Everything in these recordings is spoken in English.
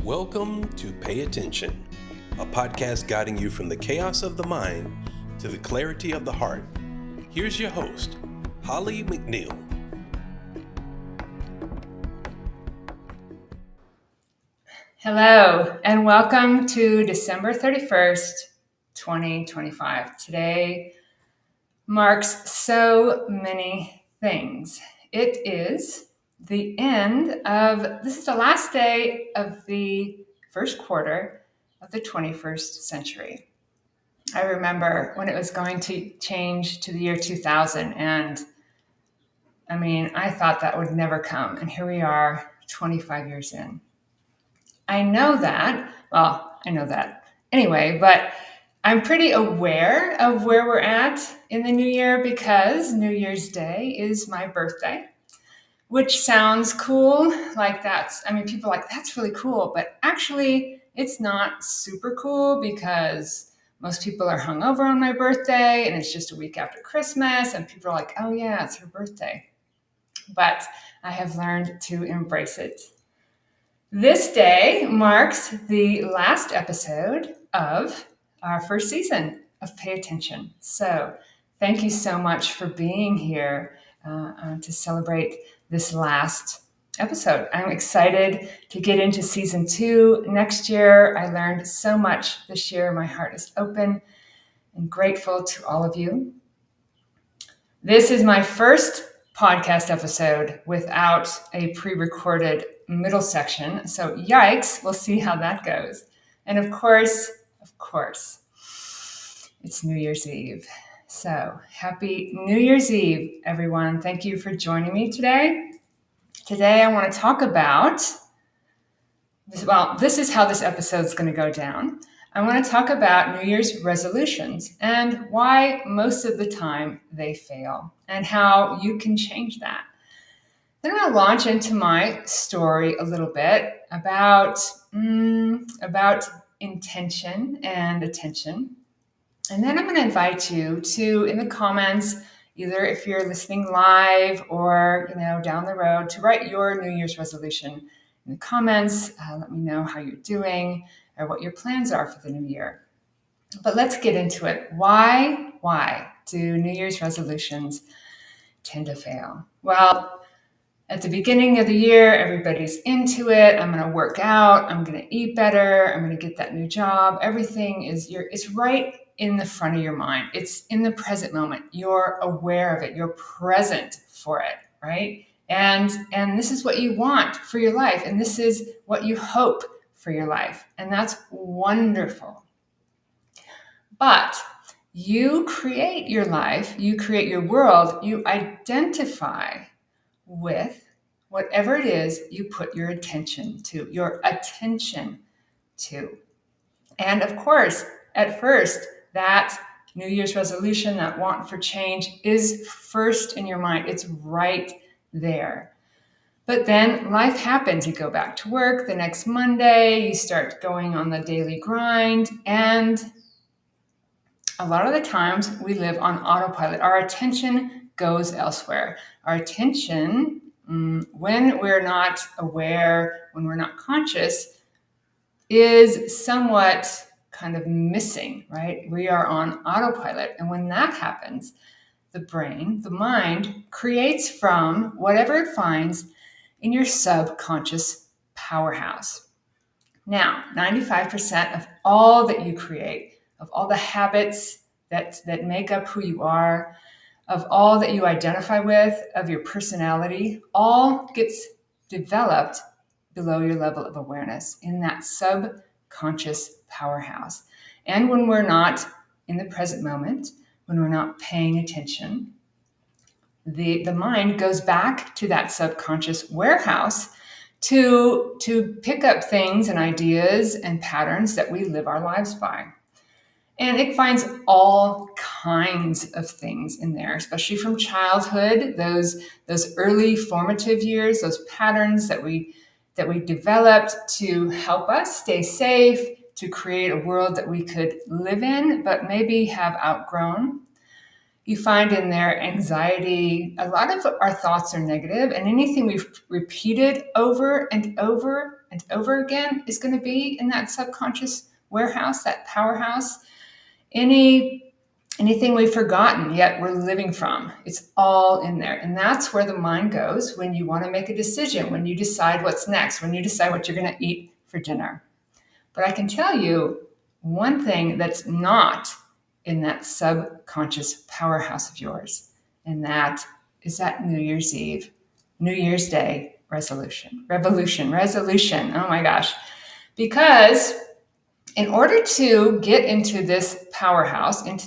Welcome to Pay Attention, a podcast guiding you from the chaos of the mind to the clarity of the heart. Here's your host, Holly McNEILL. Hello, and welcome to December 31st, 2025. Today marks so many things. It is the this is the last day of the first quarter of the 21st century. I remember when it was going to change to the year 2000, and I thought that would never come, and here we are 25 years in. I know that anyway, but I'm pretty aware of where we're at in the new year because New Year's Day is my birthday, which sounds cool. People are like, that's really cool, but actually it's not super cool because most people are hungover on my birthday and it's just a week after Christmas and people are like, oh yeah, it's her birthday. But I have learned to embrace it. This day marks the last episode of our first season of Pay Attention. So thank you so much for being here to celebrate this last episode. I'm excited to get into season 2 next year. I learned so much this year. My heart is open and grateful to all of you. This is my first podcast episode without a pre-recorded middle section. So yikes, we'll see how that goes. And of course, it's New Year's Eve. So happy New Year's Eve, everyone. Thank you for joining me today. Today I want to talk about, this is how this episode is going to go down. I want to talk about New Year's resolutions and why most of the time they fail and how you can change that. Then I'm going to launch into my story a little bit about intention and attention. And then I'm going to invite you to, in the comments, either if you're listening live or down the road, to write your New Year's resolution in the comments. Let me know how you're doing or what your plans are for the new year. But let's get into it. Why do New Year's resolutions tend to fail? Well, at the beginning of the year, everybody's into it. I'm going to work out. I'm going to eat better. I'm going to get that new job. Everything it's right in the front of your mind. It's in the present moment. You're aware of it. You're present for it, right? And this is what you want for your life. And this is what you hope for your life. And that's wonderful. But you create your life. You create your world. You identify with whatever it is you put your attention to. And of course, at first, that New Year's resolution, that want for change is first in your mind. It's right there. But then life happens. You go back to work the next Monday, you start going on the daily grind, and a lot of the times we live on autopilot. Our attention goes elsewhere. Our attention, when we're not aware, when we're not conscious, is somewhat kind of missing, right? We are on autopilot. And when that happens, the brain, the mind, creates from whatever it finds in your subconscious powerhouse. Now, 95% of all that you create, of all the habits that make up who you are, of all that you identify with, of your personality, all gets developed below your level of awareness in that subconscious powerhouse. And when we're not in the present moment, when we're not paying attention, the mind goes back to that subconscious warehouse to pick up things and ideas and patterns that we live our lives by. And it finds all kinds of things in there, especially from childhood, those early formative years, those patterns that we developed to help us stay safe, to create a world that we could live in, but maybe have outgrown. You find in there anxiety. A lot of our thoughts are negative, and anything we've repeated over and over and over again is going to be in that subconscious warehouse, that powerhouse. Anything we've forgotten yet we're living from, it's all in there. And that's where the mind goes when you want to make a decision, when you decide what's next, when you decide what you're going to eat for dinner. But I can tell you one thing that's not in that subconscious powerhouse of yours, and that is that New Year's Eve, New Year's Day resolution. Oh my gosh. Because in order to get into this powerhouse, in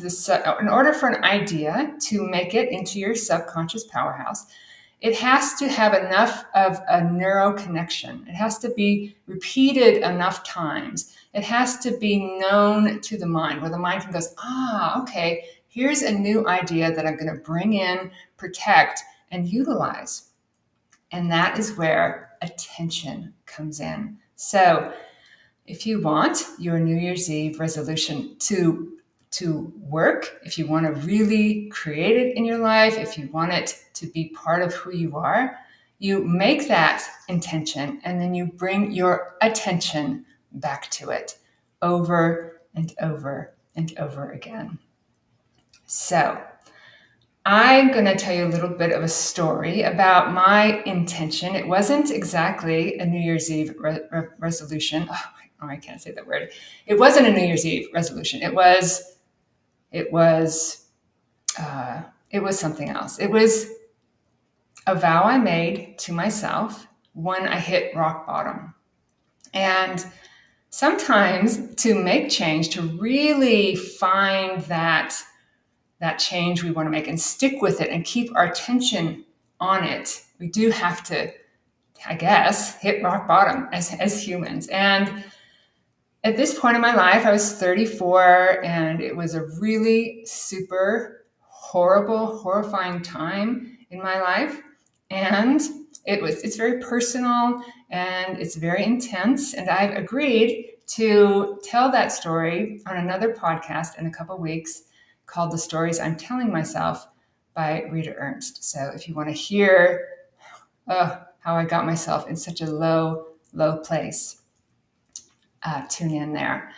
order for an idea to make it into your subconscious powerhouse, it has to have enough of a neural connection. It has to be repeated enough times. It has to be known to the mind, where the mind can go, okay, here's a new idea that I'm going to bring in, protect, and utilize. And that is where attention comes in. So if you want your New Year's Eve resolution to work, if you want to really create it in your life, if you want it to be part of who you are, you make that intention and then you bring your attention back to it over and over and over again. So I'm going to tell you a little bit of a story about my intention. It wasn't exactly a New Year's Eve resolution. Oh, I can't say that word. It wasn't a New Year's Eve resolution. It was something else. It was a vow I made to myself when I hit rock bottom. And sometimes to make change, to really find that change we want to make and stick with it and keep our attention on it, we do have to, I guess, hit rock bottom as humans. And at this point in my life, I was 34, and it was a really super horrible, horrifying time in my life. And it's very personal and it's very intense. And I've agreed to tell that story on another podcast in a couple of weeks called The Stories I'm Telling Myself by Rita Ernst. So if you want to hear how I got myself in such a low place, tune in there.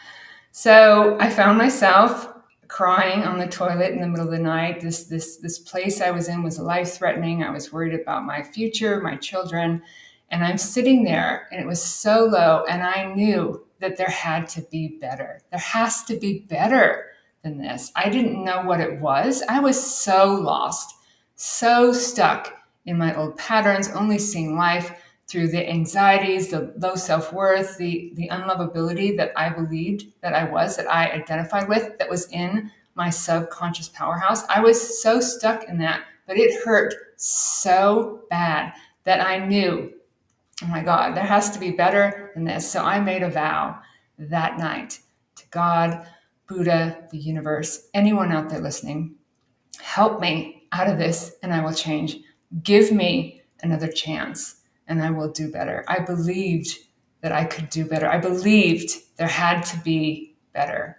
So I found myself crying on the toilet in the middle of the night. This place I was in was life-threatening. I was worried about my future, my children, and I'm sitting there, and it was so low, and I knew that there had to be better. There has to be better than this. I didn't know what it was. I was so lost, so stuck in my old patterns, only seeing life through the anxieties, the low self-worth, the unlovability that I believed that I identified with, that was in my subconscious powerhouse. I was so stuck in that, but it hurt so bad that I knew, oh my God, there has to be better than this. So I made a vow that night to God, Buddha, the universe, anyone out there listening, help me out of this and I will change. Give me another chance and I will do better. I believed that I could do better. I believed there had to be better.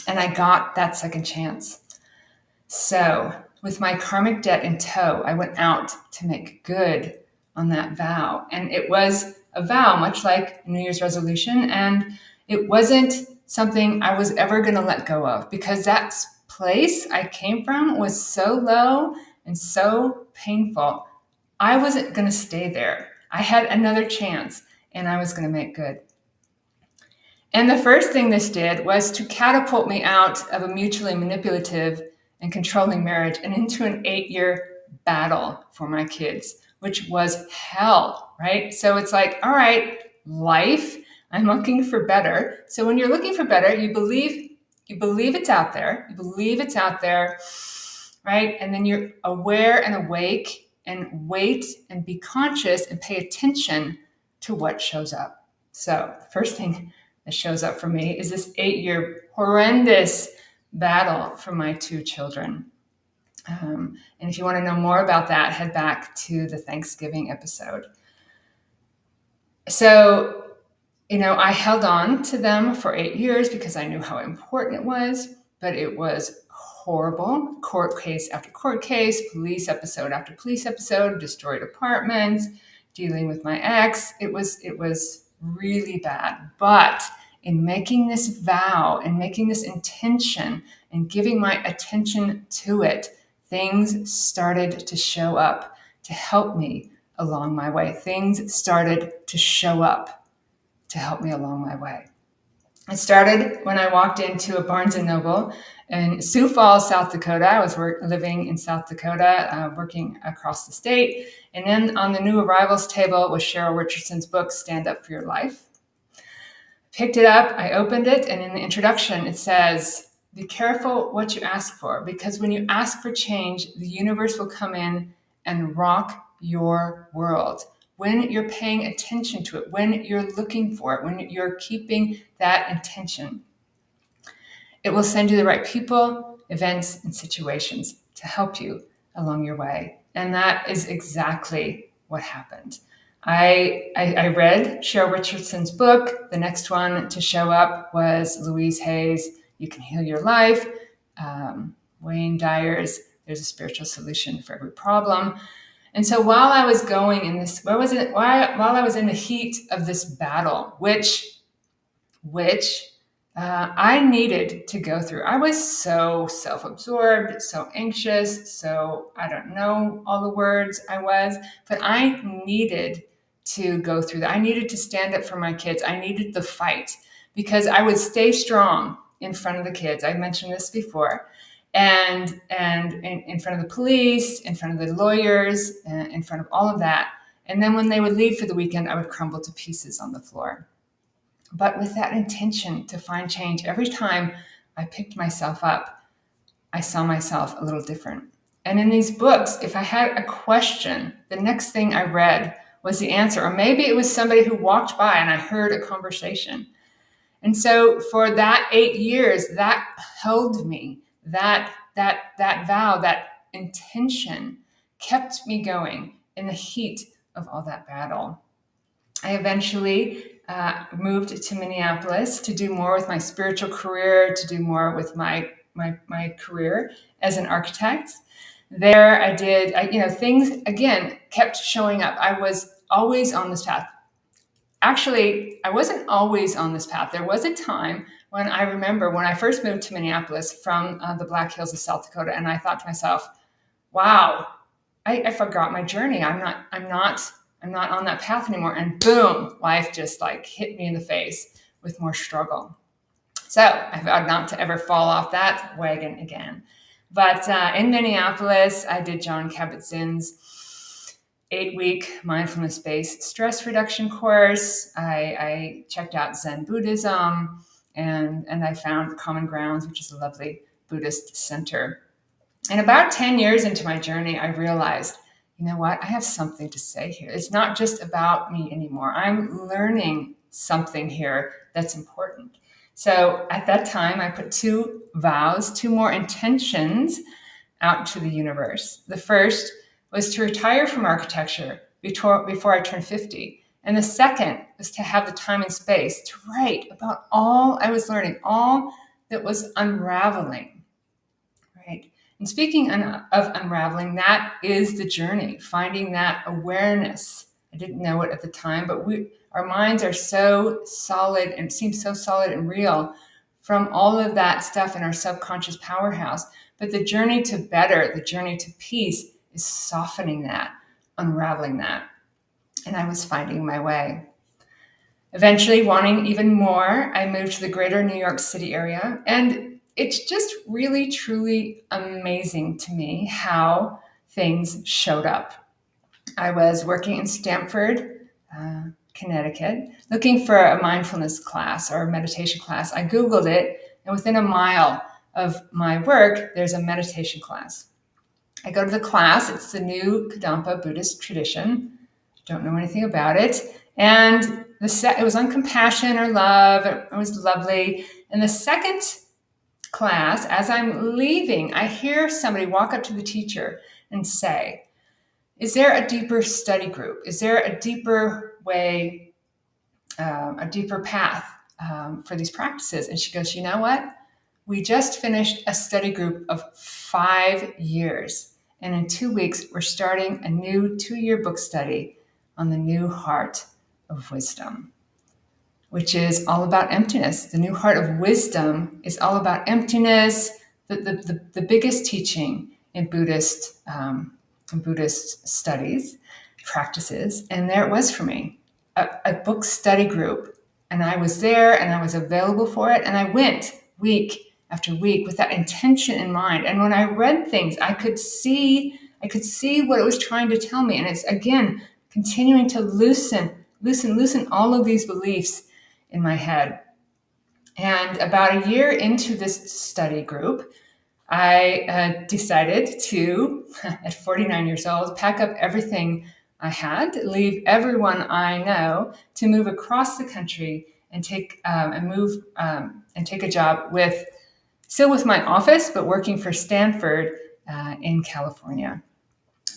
And I got that second chance. So with my karmic debt in tow, I went out to make good on that vow. And it was a vow, much like New Year's resolution. And it wasn't something I was ever going to let go of, because that place I came from was so low and so painful. I wasn't going to stay there. I had another chance and I was going to make good. And the first thing this did was to catapult me out of a mutually manipulative and controlling marriage and into an 8-year battle for my kids, which was hell, right? So it's like, all right, life, I'm looking for better. So when you're looking for better, you believe it's out there. You believe it's out there, right? And then you're aware and awake and wait and be conscious and pay attention to what shows up. So the first thing that shows up for me is this 8-year horrendous battle for my 2 children. And if you want to know more about that, head back to the Thanksgiving episode. So, I held on to them for 8 years because I knew how important it was, but it was horrible. Court case after court case, police episode after police episode, destroyed apartments, dealing with my ex. It was really bad. But in making this vow and making this intention and giving my attention to it, things started to show up to help me along my way. Things started to show up to help me along my way. It started when I walked into a Barnes & Noble in Sioux Falls, South Dakota. I was living in South Dakota, working across the state. And then on the new arrivals table was Cheryl Richardson's book, Stand Up for Your Life. Picked it up, I opened it, and in the introduction it says, be careful what you ask for, because when you ask for change, the universe will come in and rock your world. When you're paying attention to it, when you're looking for it, when you're keeping that intention, it will send you the right people, events, and situations to help you along your way. And that is exactly what happened. I read Cheryl Richardson's book. The next one to show up was Louise Hay's You Can Heal Your Life, Wayne Dyer's There's a Spiritual Solution for Every Problem. And so while I was going in this, while I was in the heat of this battle, which I needed to go through. I was so self-absorbed, so anxious, so I don't know all the words I was, but I needed to go through that. I needed to stand up for my kids. I needed the fight because I would stay strong in front of the kids. I mentioned this before. And in front of the police, in front of the lawyers, in front of all of that. And then when they would leave for the weekend, I would crumble to pieces on the floor. But with that intention to find change, every time I picked myself up, I saw myself a little different. And in these books, if I had a question, the next thing I read was the answer. Or maybe it was somebody who walked by and I heard a conversation. And so for that 8 years, that held me. That vow, that intention kept me going in the heat of all that battle. I eventually moved to Minneapolis to do more with my spiritual career, to do more with my career as an architect. There I did, things again kept showing up. I was always on this path. Actually, I wasn't always on this path. There was a time when I remember when I first moved to Minneapolis from the Black Hills of South Dakota, and I thought to myself, wow, I forgot my journey. I'm not on that path anymore. And boom, life just like hit me in the face with more struggle. So I vowed not to ever fall off that wagon again. But in Minneapolis, I did John Kabat-Zinn's 8-week mindfulness-based stress reduction course. I checked out Zen Buddhism, and I found Common Grounds, which is a lovely Buddhist center. And about 10 years into my journey, I realized, you know what? I have something to say here. It's not just about me anymore. I'm learning something here that's important. So at that time, I put 2 vows, 2 more intentions out to the universe. The first was to retire from architecture before I turned 50. And the second was to have the time and space to write about all I was learning, all that was unraveling, right? And speaking of unraveling, that is the journey, finding that awareness. I didn't know it at the time, but our minds are so solid and seem so solid and real from all of that stuff in our subconscious powerhouse. But the journey to better, the journey to peace is softening that, unraveling that. And I was finding my way. Eventually, wanting even more, I moved to the greater New York City area. And it's just really, truly amazing to me how things showed up. I was working in Stamford, Connecticut, looking for a mindfulness class or a meditation class. I Googled it, and within a mile of my work, there's a meditation class. I go to the class. It's the new Kadampa Buddhist tradition. Don't know anything about it. And it was on compassion or love. It was lovely. And the second class, as I'm leaving, I hear somebody walk up to the teacher and say, is there a deeper study group? Is there a deeper way, a deeper path for these practices? And she goes, you know what? We just finished a study group of 5 years. And in 2 weeks, we're starting a new 2-year book study on the new heart of wisdom, which is all about emptiness. The new heart of wisdom is all about emptiness, the biggest teaching in Buddhist studies, practices. And there it was for me, a book study group. And I was there and I was available for it. And I went week after week with that intention in mind. And when I read things, I could see what it was trying to tell me. And it's, again, continuing to loosen all of these beliefs in my head. And about a year into this study group, I decided to, at 49 years old, pack up everything I had, leave everyone I know, to move across the country and take a job still with my office, but working for Stanford in California.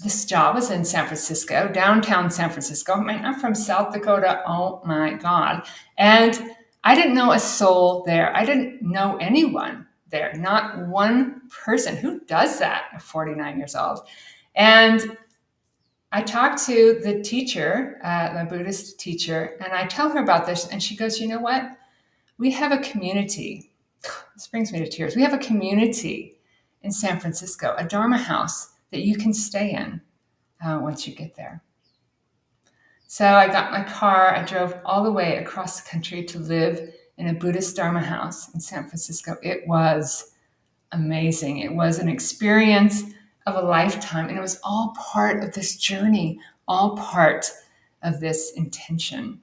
This job was in San Francisco, downtown San Francisco. I'm from South Dakota. Oh my God. And I didn't know a soul there. I didn't know anyone there, not one person. Who does that at 49 years old? And I talked to the teacher, the Buddhist teacher, and I tell her about this, and she goes, you know what? We have a community. This brings me to tears. We have a community in San Francisco, a Dharma house that you can stay in once you get there. So I got my car. I drove all the way across the country to live in a Buddhist Dharma house in San Francisco. It was amazing. It was an experience of a lifetime, and it was all part of this journey, all part of this intention.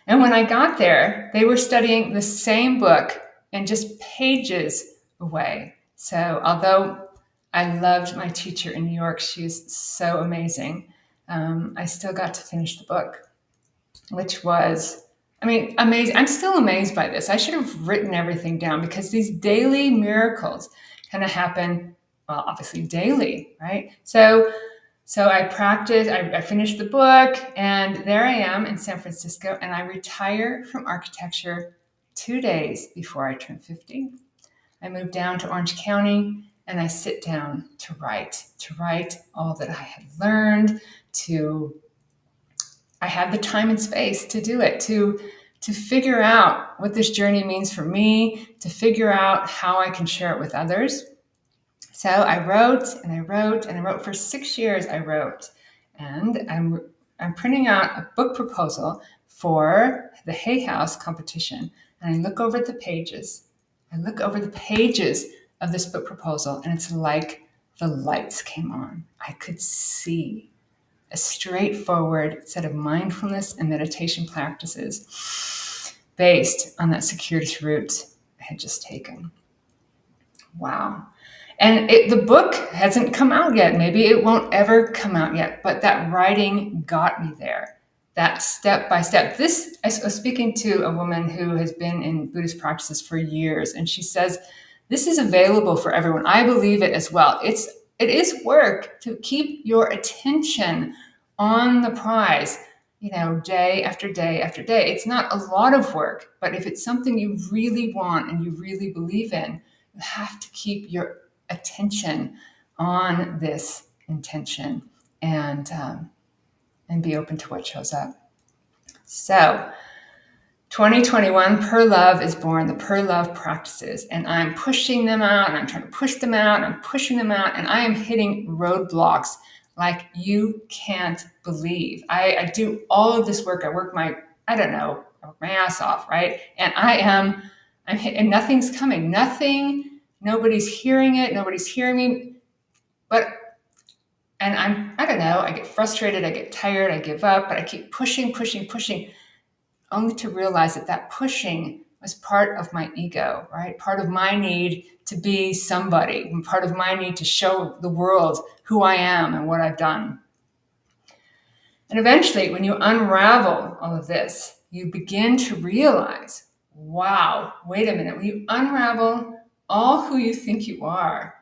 And when I got there, they were studying the same book and just pages away. So although I loved my teacher in New York, she was so amazing, I still got to finish the book, which was, amazing. I'm still amazed by this. I should have written everything down, because these daily miracles kind of happen, well, obviously daily, right? So I practiced, I finished the book, and there I am in San Francisco, and I retire from architecture 2 days before I turn 50. I moved down to Orange County, and I sit down to write all that I had learned, I had the time and space to do it, to figure out what this journey means for me, to figure out how I can share it with others. So I wrote and I wrote and I wrote for 6 years. I wrote, and I'm printing out a book proposal for the Hay House competition. And I look over the pages. Of this book proposal, and it's like the lights came on. I could see a straightforward set of mindfulness and meditation practices based on that circuitous route I had just taken. Wow. And the book hasn't come out yet. Maybe it won't ever come out yet, but that writing got me there. That step by step. I was speaking to a woman who has been in Buddhist practices for years, and she says, this is available for everyone. I believe it as well. It is work to keep your attention on the prize, day after day after day. It's not a lot of work, but if it's something you really want and you really believe in, you have to keep your attention on this intention and be open to what shows up. So 2021, Per Love is born, the Per Love practices, and I'm pushing them out, and I'm trying to push them out, and I'm pushing them out, and I am hitting roadblocks like you can't believe. I do all of this work. I work my ass off, right? And and nothing's coming. Nobody's hearing it. Nobody's hearing me. And I get frustrated. I get tired. I give up, but I keep pushing, only to realize that pushing was part of my ego, right? Part of my need to be somebody, and part of my need to show the world who I am and what I've done. And eventually, when you unravel all of this, you begin to realize, wow, wait a minute. When you unravel all who you think you are,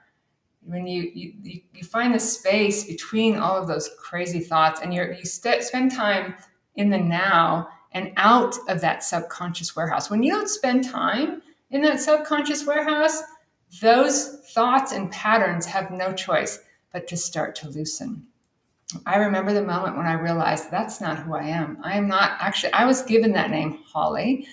when you find the space between all of those crazy thoughts, and you spend time in the now and out of that subconscious warehouse. When you don't spend time in that subconscious warehouse, those thoughts and patterns have no choice but to start to loosen. I remember the moment when I realized that's not who I am. I am not actually, I was given that name, Holly,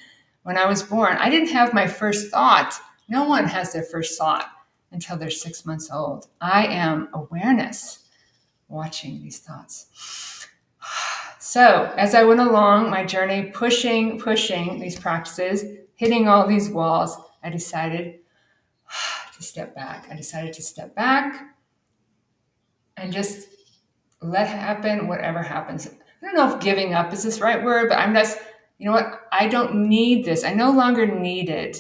when I was born. I didn't have my first thought. No one has their first thought until they're 6 months old. I am awareness watching these thoughts. So as I went along my journey, pushing these practices, hitting all these walls, I decided to step back. I decided to step back and just let happen whatever happens. I don't know if giving up is this right word, but I'm just, you know what? I don't need this. I no longer needed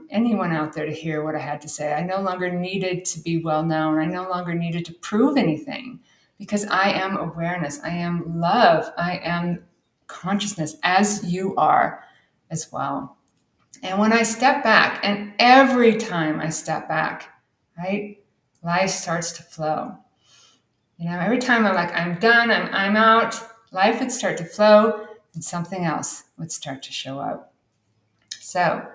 anyone out there to hear what I had to say. I no longer needed to be well known. I no longer needed to prove anything because I am awareness. I am love. I am consciousness, as you are as well. And when I step back, and every time I step back, right, life starts to flow. You know, every time I'm like, I'm done, I'm out, life would start to flow and something else would start to show up. So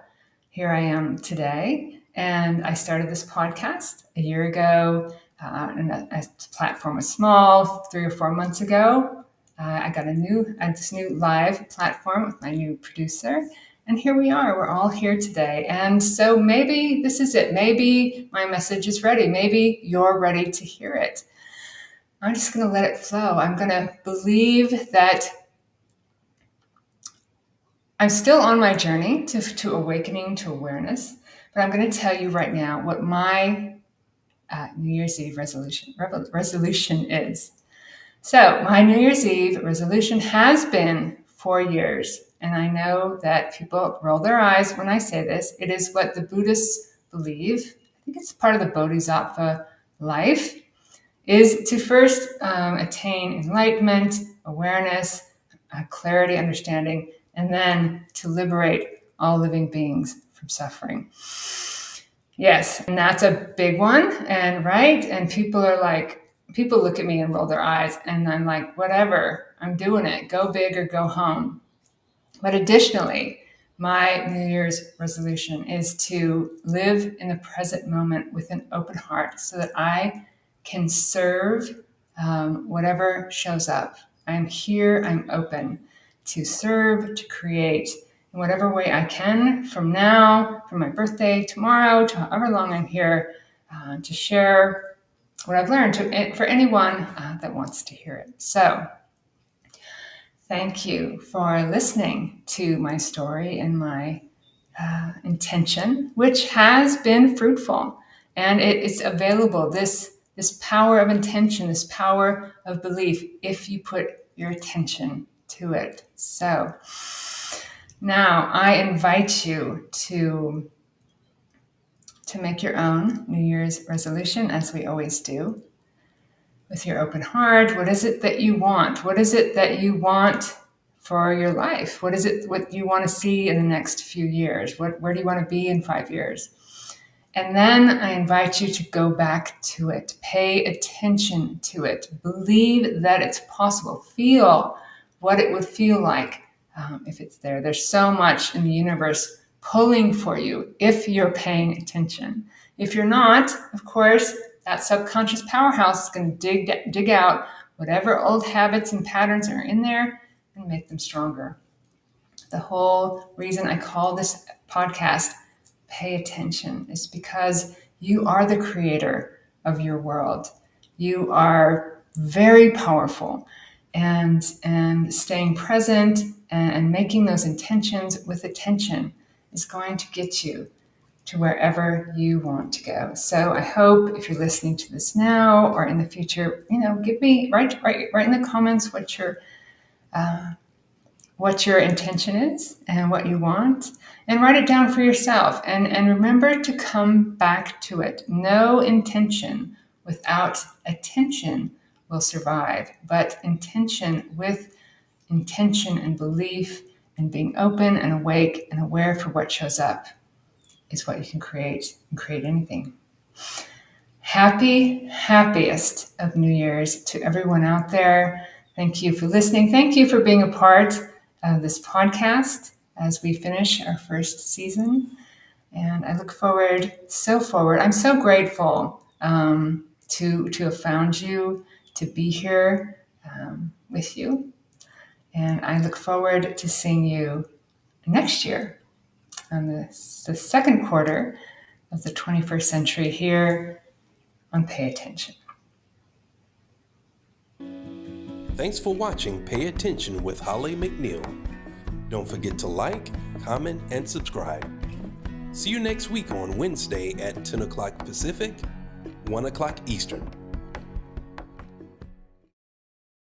here I am today, and I started this podcast a year ago, and the platform was small 3 or 4 months ago. I got this new live platform with my new producer, and here we are. We're all here today. And so maybe this is it. Maybe my message is ready. Maybe you're ready to hear it. I'm just going to let it flow. I'm going to believe that I'm still on my journey to awakening to awareness, but I'm going to tell you right now what my New Year's Eve resolution is. So my New Year's Eve resolution has been 4 years, and I know that people roll their eyes when I say this. It is what the Buddhists believe. I think it's part of the Bodhisattva life, is to first attain enlightenment, awareness, clarity, understanding, and then to liberate all living beings from suffering. Yes, and that's a big one, and right? And people look at me and roll their eyes, and I'm like, whatever, I'm doing it. Go big or go home. But additionally, my New Year's resolution is to live in the present moment with an open heart so that I can serve whatever shows up. I'm here, I'm open to serve, to create in whatever way I can from now, from my birthday, tomorrow, to however long I'm here, to share what I've learned for anyone that wants to hear it. So thank you for listening to my story and my intention, which has been fruitful. And it's available, this power of intention, this power of belief, if you put your attention to it. So now I invite you to make your own New Year's resolution, as we always do, with your open heart. What is it that you want? What is it that you want for your life? What is it what you want to see in the next few years? Where do you want to be in 5 years? And then I invite you to go back to it. Pay attention to it. Believe that it's possible. Feel what it would feel like if it's there. There's so much in the universe pulling for you if you're paying attention. If you're not, of course, that subconscious powerhouse is going to dig out whatever old habits and patterns are in there and make them stronger. The whole reason I call this podcast Pay Attention is because you are the creator of your world. You are very powerful, and staying present and making those intentions with attention is going to get you to wherever you want to go. So I hope if you're listening to this now or in the future, give me write in the comments what your intention is and what you want, and write it down for yourself. And remember to come back to it. No intention without attention will survive, but intention with intention and belief and being open and awake and aware for what shows up is what you can create and create anything. Happiest of New Year's to everyone out there. Thank you for listening. Thank you for being a part of this podcast. as we finish our first season. And I look forward, I'm so grateful to have found you, to be here with you. And I look forward to seeing you next year on the second quarter of the 21st century here on Pay Attention. Thanks for watching Pay Attention with Holly McNEILL. Don't forget to like, comment, and subscribe. See you next week on Wednesday at 10 o'clock Pacific, 1 o'clock Eastern.